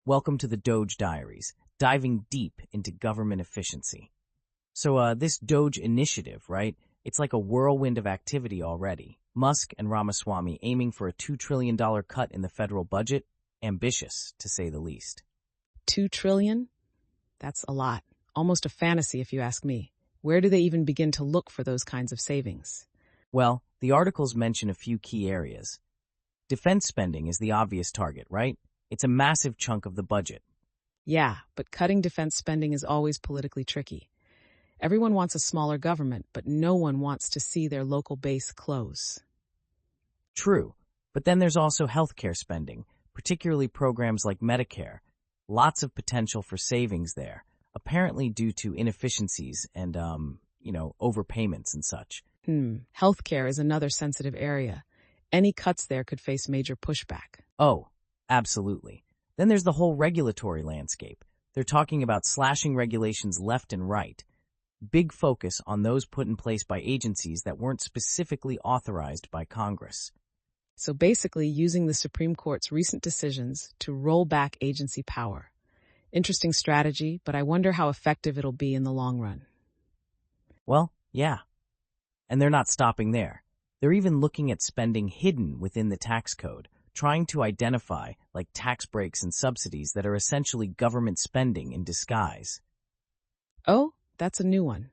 Welcome to the Doge Diaries, diving deep into government efficiency. So this Doge initiative, right? It's like a whirlwind of activity already. Musk and Ramaswamy aiming for a $2 trillion cut in the federal budget. Ambitious, to say the least. 2 trillion? That's a lot. Almost a fantasy if you ask me. Where do they even begin to look for those kinds of savings? Well, the articles mention a few key areas. Defense spending is the obvious target, right? It's a massive chunk of the budget. Yeah, but cutting defense spending is always politically tricky. Everyone wants a smaller government, but no one wants to see their local base close. True, but then there's also healthcare spending, particularly programs like Medicare. Lots of potential for savings there, apparently due to inefficiencies and, overpayments and such. Healthcare is another sensitive area. Any cuts there could face major pushback. Oh, absolutely. Then there's the whole regulatory landscape. They're talking about slashing regulations left and right. Big focus on those put in place by agencies that weren't specifically authorized by Congress. So basically using the Supreme Court's recent decisions to roll back agency power. Interesting strategy, but I wonder how effective it'll be in the long run. Well, yeah. And they're not stopping there. They're even looking at spending hidden within the tax code, trying to identify, like tax breaks and subsidies that are essentially government spending in disguise. Oh, that's a new one.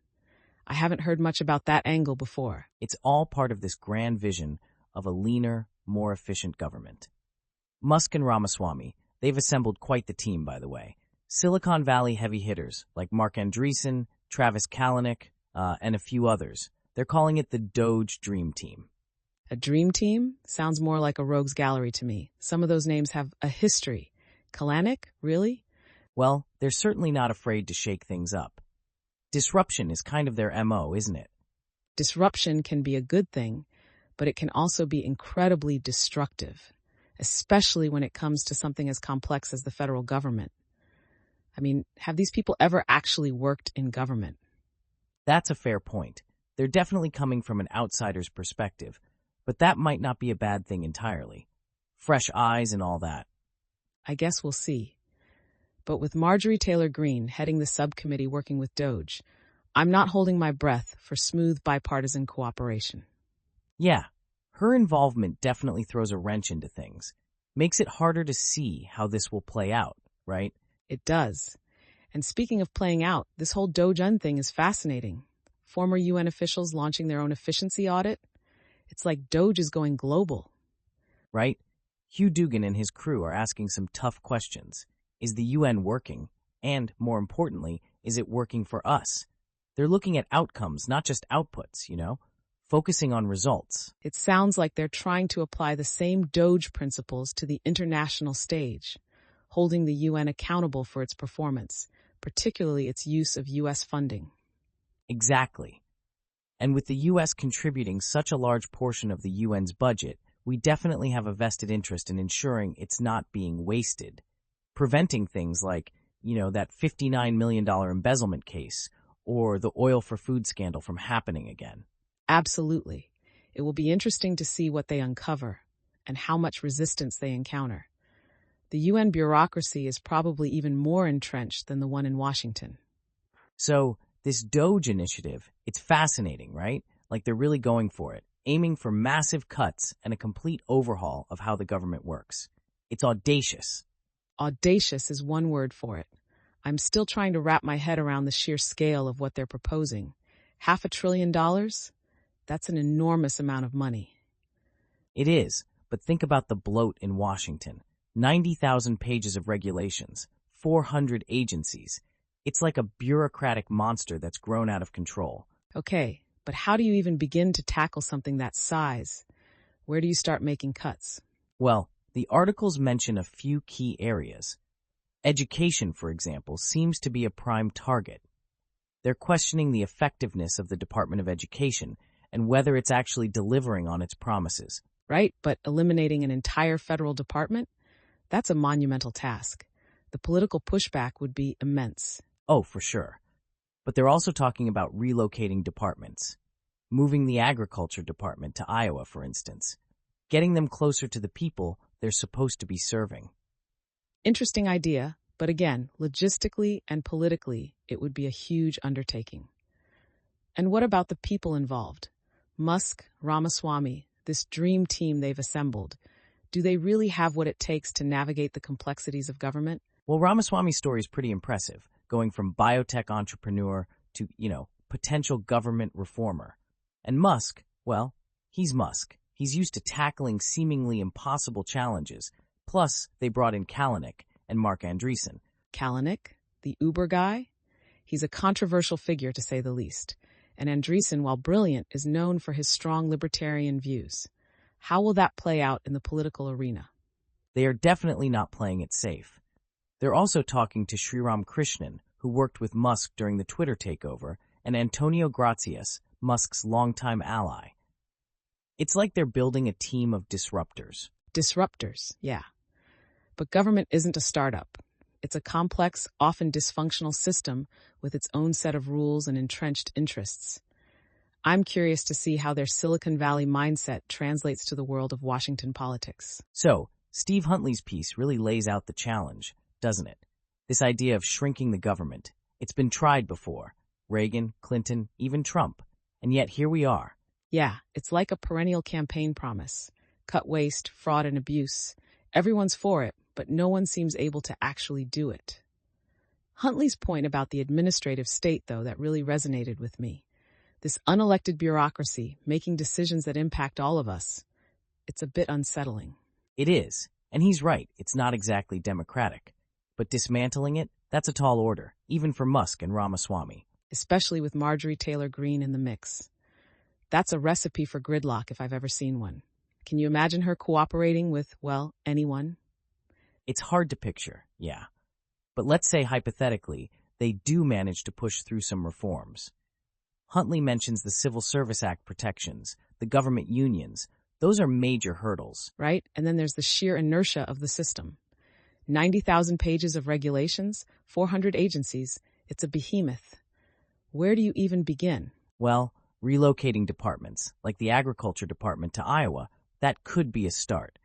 I haven't heard much about that angle before. It's all part of this grand vision of a leaner, more efficient government. Musk and Ramaswamy, they've assembled quite the team, by the way. Silicon Valley heavy hitters like Mark Andreessen, Travis Kalanick, and a few others. They're calling it the Doge Dream Team. A dream team? Sounds more like a rogues gallery to me. Some of those names have a history. Kalanick? Really? Well, they're certainly not afraid to shake things up. Disruption is kind of their MO, isn't it? Disruption can be a good thing, but it can also be incredibly destructive, especially when it comes to something as complex as the federal government. I mean, have these people ever actually worked in government? That's a fair point. They're definitely coming from an outsider's perspective, but that might not be a bad thing entirely. Fresh eyes and all that. I guess we'll see. But with Marjorie Taylor Greene heading the subcommittee working with DOGE, I'm not holding my breath for smooth bipartisan cooperation. Yeah, her involvement definitely throws a wrench into things. Makes it harder to see how this will play out, right? It does. And speaking of playing out, this whole DOGE-UN thing is fascinating. Former UN officials launching their own efficiency audit. It's like DOGE is going global. Right? Hugh Dugan and his crew are asking some tough questions. Is the UN working? And, more importantly, is it working for us? They're looking at outcomes, not just outputs, focusing on results. It sounds like they're trying to apply the same DOGE principles to the international stage, holding the UN accountable for its performance, particularly its use of US funding. Exactly. And with the US contributing such a large portion of the UN's budget, we definitely have a vested interest in ensuring it's not being wasted. Preventing things like, that $59 million embezzlement case or the oil for food scandal from happening again. Absolutely. It will be interesting to see what they uncover and how much resistance they encounter. The UN bureaucracy is probably even more entrenched than the one in Washington. So, this DOGE initiative, it's fascinating, right? Like they're really going for it, aiming for massive cuts and a complete overhaul of how the government works. It's audacious. Audacious is one word for it. I'm still trying to wrap my head around the sheer scale of what they're proposing. $500 billion? That's an enormous amount of money. It is, but think about the bloat in Washington. 90,000 pages of regulations, 400 agencies. It's like a bureaucratic monster that's grown out of control. Okay, but how do you even begin to tackle something that size? Where do you start making cuts? Well, the articles mention a few key areas. Education, for example, seems to be a prime target. They're questioning the effectiveness of the Department of Education and whether it's actually delivering on its promises. Right, but eliminating an entire federal department? That's a monumental task. The political pushback would be immense. Oh, for sure. But they're also talking about relocating departments. Moving the agriculture department to Iowa, for instance. Getting them closer to the people they're supposed to be serving. Interesting idea, but again, logistically and politically, it would be a huge undertaking. And what about the people involved? Musk, Ramaswamy, this dream team they've assembled. Do they really have what it takes to navigate the complexities of government? Well, Ramaswamy's story is pretty impressive, going from biotech entrepreneur to, potential government reformer. And Musk, well, he's Musk. He's used to tackling seemingly impossible challenges. Plus, they brought in Kalanick and Mark Andreessen. Kalanick, the Uber guy? He's a controversial figure, to say the least. And Andreessen, while brilliant, is known for his strong libertarian views. How will that play out in the political arena? They are definitely not playing it safe. They're also talking to Sriram Krishnan, who worked with Musk during the Twitter takeover, and Antonio Gracias, Musk's longtime ally. It's like they're building a team of disruptors. Disruptors, yeah. But government isn't a startup. It's a complex, often dysfunctional system with its own set of rules and entrenched interests. I'm curious to see how their Silicon Valley mindset translates to the world of Washington politics. So, Steve Huntley's piece really lays out the challenge, doesn't it? This idea of shrinking the government. It's been tried before. Reagan, Clinton, even Trump. And yet here we are. Yeah, it's like a perennial campaign promise. Cut waste, fraud, and abuse. Everyone's for it, but no one seems able to actually do it. Huntley's point about the administrative state, though, that really resonated with me. This unelected bureaucracy making decisions that impact all of us. It's a bit unsettling. It is. And he's right, it's not exactly democratic. But dismantling it, that's a tall order, even for Musk and Ramaswamy. Especially with Marjorie Taylor Greene in the mix. That's a recipe for gridlock if I've ever seen one. Can you imagine her cooperating with, well, anyone? It's hard to picture, yeah. But let's say, hypothetically, they do manage to push through some reforms. Huntley mentions the Civil Service Act protections, the government unions. Those are major hurdles. Right? And then there's the sheer inertia of the system. 90,000 pages of regulations, 400 agencies. It's a behemoth. Where do you even begin? Well, relocating departments, like the Agriculture Department to Iowa, that could be a start.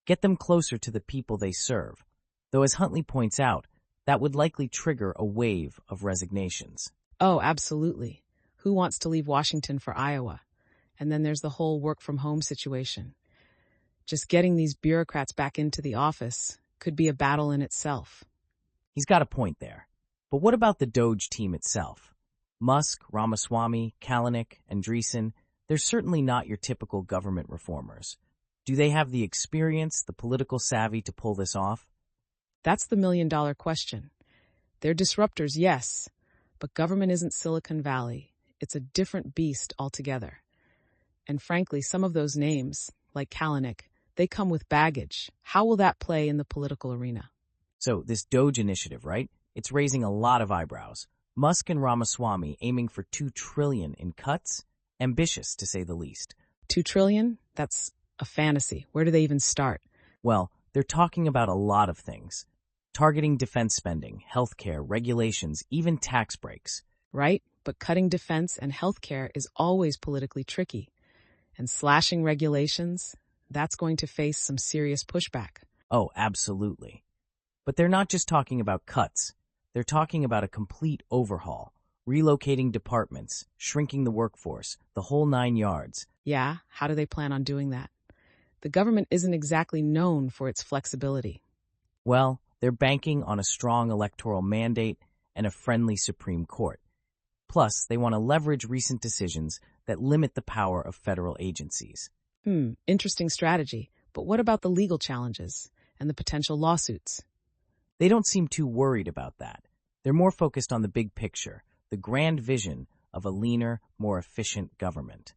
Get them closer to the people they serve. Though, as Huntley points out, that would likely trigger a wave of resignations. Oh, absolutely. Who wants to leave Washington for Iowa? And then there's the whole work-from-home situation. Just getting these bureaucrats back into the office could be a battle in itself. He's got a point there. But what about the DOGE team itself? Musk, Ramaswamy, Kalanick, Andreessen, they're certainly not your typical government reformers. Do they have the experience, the political savvy to pull this off? That's the million-dollar question. They're disruptors, yes, but government isn't Silicon Valley. It's a different beast altogether. And frankly, some of those names, like Kalanick, they come with baggage. How will that play in the political arena? So this DOGE initiative, right? It's raising a lot of eyebrows. Musk and Ramaswamy aiming for $2 trillion in cuts? Ambitious, to say the least. $2 trillion? That's a fantasy. Where do they even start? Well, they're talking about a lot of things. Targeting defense spending, healthcare, regulations, even tax breaks. Right? But cutting defense and healthcare is always politically tricky. And slashing regulations, that's going to face some serious pushback. Oh, absolutely. But they're not just talking about cuts. They're talking about a complete overhaul. Relocating departments, shrinking the workforce, the whole 9 yards. Yeah, how do they plan on doing that? The government isn't exactly known for its flexibility. Well, they're banking on a strong electoral mandate and a friendly Supreme Court. Plus, they want to leverage recent decisions that limit the power of federal agencies. Interesting strategy. But what about the legal challenges and the potential lawsuits? They don't seem too worried about that. They're more focused on the big picture, the grand vision of a leaner, more efficient government.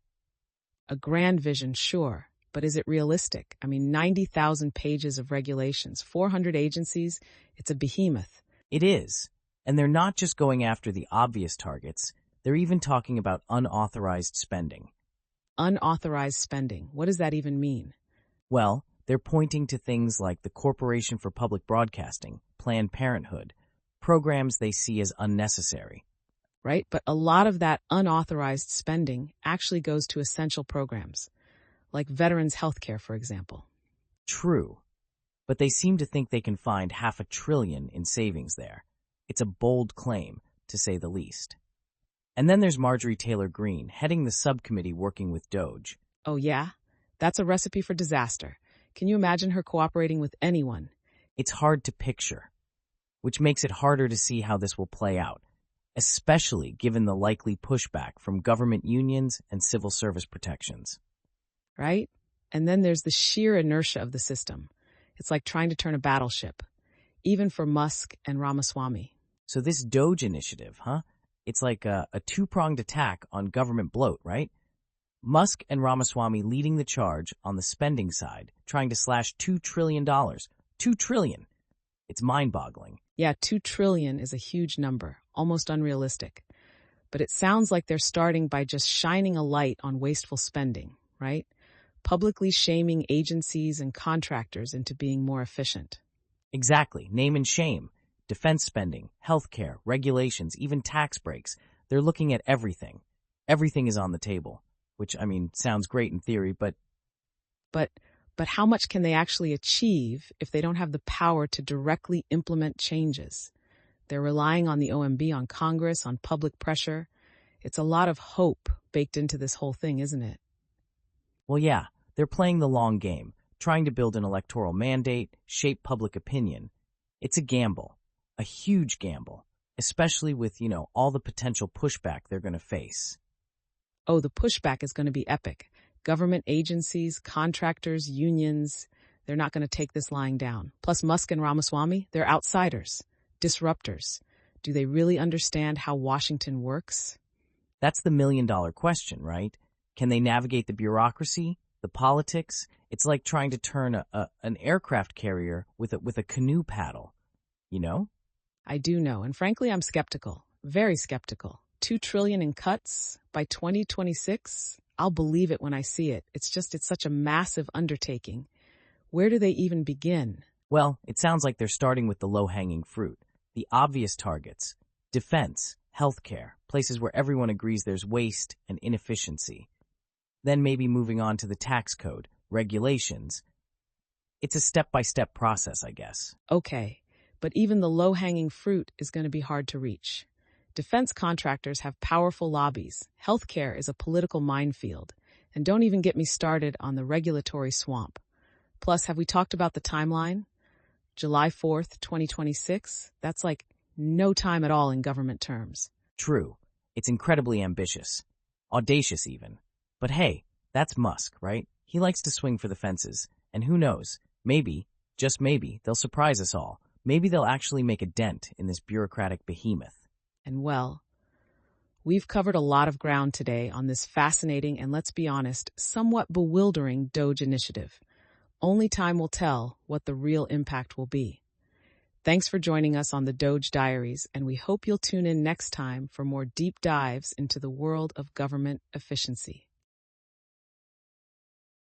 A grand vision, sure. But is it realistic? 90,000 pages of regulations, 400 agencies, it's a behemoth. It is. And they're not just going after the obvious targets. They're even talking about unauthorized spending. Unauthorized spending. What does that even mean? Well, they're pointing to things like the Corporation for Public Broadcasting, Planned Parenthood, programs they see as unnecessary. Right? But a lot of that unauthorized spending actually goes to essential programs, like veterans' health care, for example. True. But they seem to think they can find $500 billion in savings there. It's a bold claim, to say the least. And then there's Marjorie Taylor Greene, heading the subcommittee working with DOGE. Oh yeah? That's a recipe for disaster. Can you imagine her cooperating with anyone? It's hard to picture, which makes it harder to see how this will play out, especially given the likely pushback from government unions and civil service protections. Right? And then there's the sheer inertia of the system. It's like trying to turn a battleship, even for Musk and Ramaswamy. So this DOGE initiative, It's like a two-pronged attack on government bloat, right? Musk and Ramaswamy leading the charge on the spending side, trying to slash $2 trillion. $2 trillion. It's mind-boggling. Yeah, $2 trillion is a huge number, almost unrealistic. But it sounds like they're starting by just shining a light on wasteful spending, right? Publicly shaming agencies and contractors into being more efficient. Exactly. Name and shame. Defense spending, healthcare, regulations, even tax breaks. They're looking at everything. Everything is on the table, which, sounds great in theory, but how much can they actually achieve if they don't have the power to directly implement changes? They're relying on the OMB, on Congress, on public pressure. It's a lot of hope baked into this whole thing, isn't it? well, yeah, they're playing the long game, trying to build an electoral mandate, shape public opinion. It's a gamble, a huge gamble, especially with, all the potential pushback they're going to face. Oh, the pushback is going to be epic. Government agencies, contractors, unions, they're not going to take this lying down. Plus Musk and Ramaswamy, they're outsiders, disruptors. Do they really understand how Washington works? That's the million-dollar question, right? Can they navigate the bureaucracy, the politics? It's like trying to turn an aircraft carrier with a canoe paddle, you know? I do know, and frankly, I'm skeptical, very skeptical. $2 trillion in cuts by 2026? I'll believe it when I see it. It's such a massive undertaking. Where do they even begin? Well, it sounds like they're starting with the low-hanging fruit, the obvious targets: defense, healthcare, places where everyone agrees there's waste and inefficiency. Then maybe moving on to the tax code, regulations. It's a step-by-step process, I guess. Okay, but even the low-hanging fruit is going to be hard to reach. Defense contractors have powerful lobbies. Healthcare is a political minefield. And don't even get me started on the regulatory swamp. Plus, have we talked about the timeline? July 4th, 2026? That's like no time at all in government terms. True. It's incredibly ambitious. Audacious, even. But hey, that's Musk, right? He likes to swing for the fences. And who knows? Maybe, just maybe, they'll surprise us all. Maybe they'll actually make a dent in this bureaucratic behemoth. And well, we've covered a lot of ground today on this fascinating and, let's be honest, somewhat bewildering DOGE initiative. Only time will tell what the real impact will be. Thanks for joining us on the DOGE Diaries, and we hope you'll tune in next time for more deep dives into the world of government efficiency.